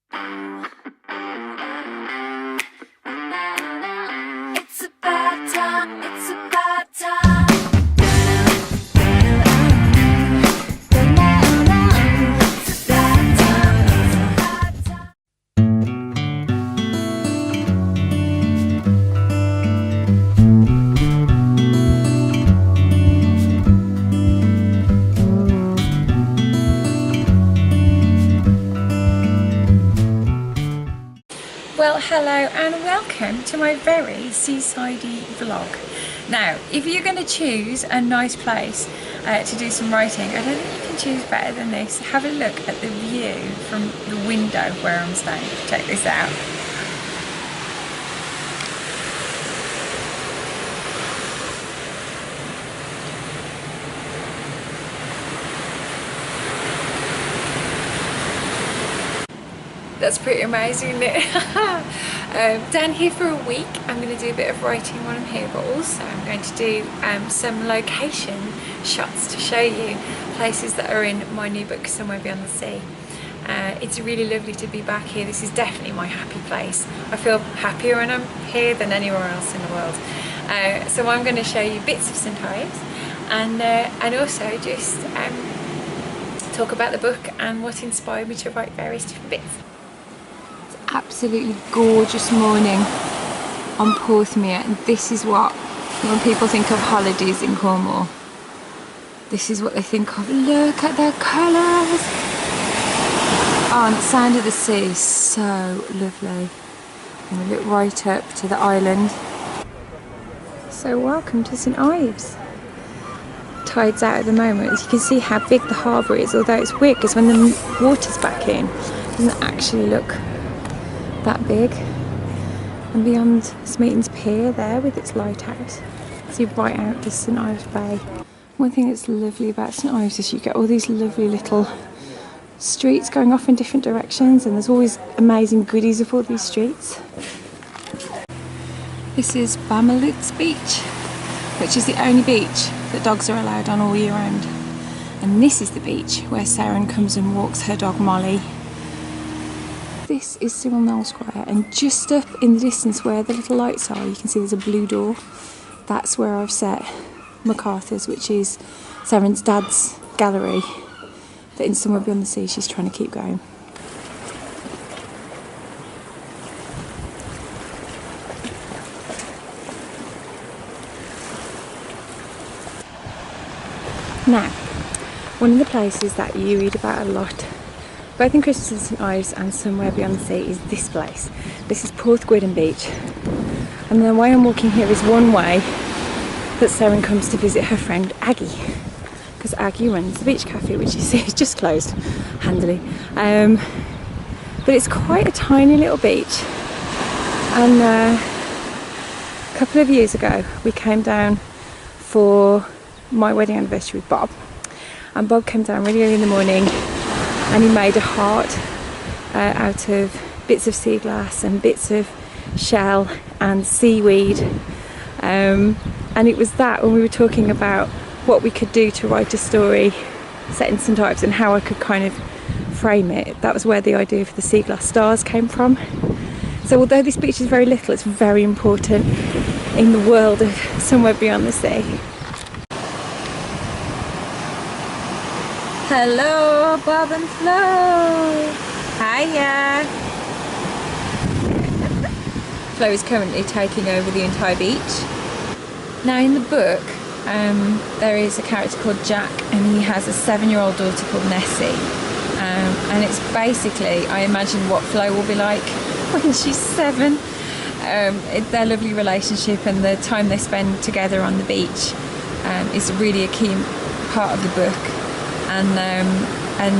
It's a bad time, it's a bad time. It's a bad time, it's a bad time. Well, hello and welcome to my very seasidey vlog. Now, if you're going to choose a nice place to do some writing, I don't think you can choose better than this. Have a look at the view from the window where I'm staying. Check this out. That's pretty amazing, isn't it? Down here for a week, I'm going to do a bit of writing while I'm here, but also I'm going to do some location shots to show you places that are in my new book, Somewhere Beyond the Sea. It's really lovely to be back here. This is definitely my happy place. I feel happier when I'm here than anywhere else in the world. So I'm going to show you bits of St Ives and also just talk about the book and what inspired me to write various different bits. Absolutely gorgeous morning on Porthmere, and this is what, when people think of holidays in Cornwall, this is what they think of. Look at the colours! Oh, and the sound of the sea is so lovely. And we look right up to the island. So welcome to St Ives. Tide's out at the moment. As you can see how big the harbour is, although it's weird because when the water's back in, it doesn't actually look that big. And beyond Smeaton's Pier there with its lighthouse, see right out to St Ives Bay. One thing that's lovely about St Ives is you get all these lovely little streets going off in different directions, and there's always amazing goodies of all these streets. This is Bamalut's Beach, which is the only beach that dogs are allowed on all year round. And this is the beach where Saren comes and walks her dog Molly. This is Cyril Knoll Square, and just up in the distance where the little lights are, you can see there's a blue door. That's where I've set MacArthur's, which is Saren's dad's gallery that in Somewhere Beyond the Sea she's trying to keep going. Now, one of the places that you read about a lot, both in Christmas in St Ives and Somewhere Beyond the Sea, is this place. This is Porthgwydden Beach. And the way I'm walking here is one way that Saren comes to visit her friend Aggie, because Aggie runs the beach cafe, which you see is just closed, handily. But it's quite a tiny little beach. And a couple of years ago we came down for my wedding anniversary with Bob, and Bob came down really early in the morning and he made a heart out of bits of sea glass and bits of shell and seaweed, and it was that when we were talking about what we could do to write a story set in St Ives and how I could kind of frame it, that was where the idea for the sea glass stars came from. So although this beach is very little, it's very important in the world of Somewhere Beyond the Sea. Hello, Bob and Flo! Hiya! Flo is currently taking over the entire beach. Now in the book, there is a character called Jack, and he has a 7-year-old daughter called Nessie. And it's basically, I imagine, what Flo will be like when she's 7. Their lovely relationship and the time they spend together on the beach is really a key part of the book. And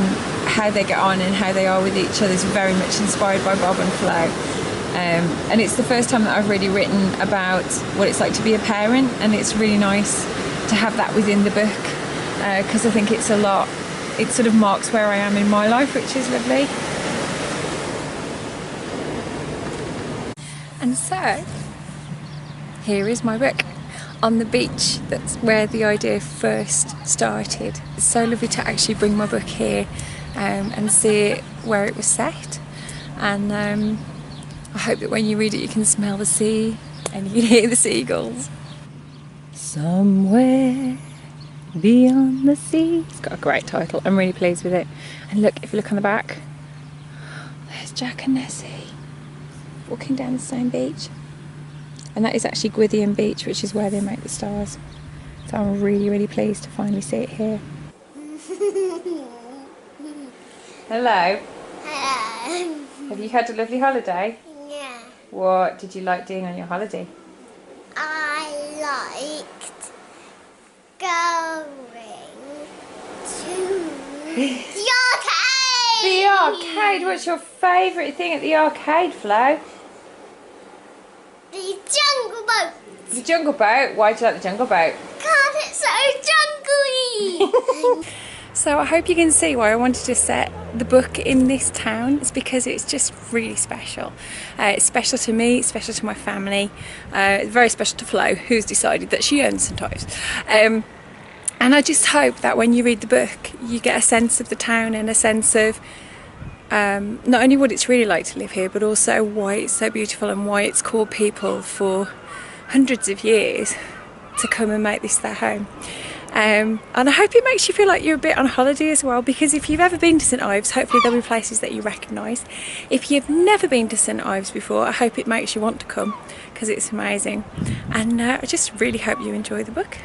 how they get on and how they are with each other is very much inspired by Bob and Flo. And it's the first time that I've really written about what it's like to be a parent, and it's really nice to have that within the book, because I think it's a lot, it sort of marks where I am in my life, which is lovely. And so, here is my book. On the beach, that's where the idea first started. It's so lovely to actually bring my book here and see it where it was set. and I hope that when you read it you can smell the sea and you can hear the seagulls. Somewhere beyond the sea. It's got a great title. I'm really pleased with it. And look, if you look on the back, there's Jack and Nessie walking down the same beach. And that is actually Gwythian Beach, which is where they make the stars. So I'm really, really pleased to finally see it here. Hello. Hello. Have you had a lovely holiday? Yeah. What did you like doing on your holiday? I liked going to the arcade. The arcade. What's your favourite thing at the arcade, Flo? The jungle boat. The jungle boat. Why do you like the jungle boat? God, it's so jungly. So I hope you can see why I wanted to set the book in this town. It's because it's just really special. It's special to me, it's special to my family, it's very special to Flo, who's decided that she owns St Ives. And I just hope that when you read the book you get a sense of the town and a sense of not only what it's really like to live here, but also why it's so beautiful and why it's called people for hundreds of years to come and make this their home. And I hope it makes you feel like you're a bit on holiday as well, because if you've ever been to St Ives, hopefully there'll be places that you recognise. If you've never been to St Ives before, I hope it makes you want to come, because it's amazing. And I just really hope you enjoy the book.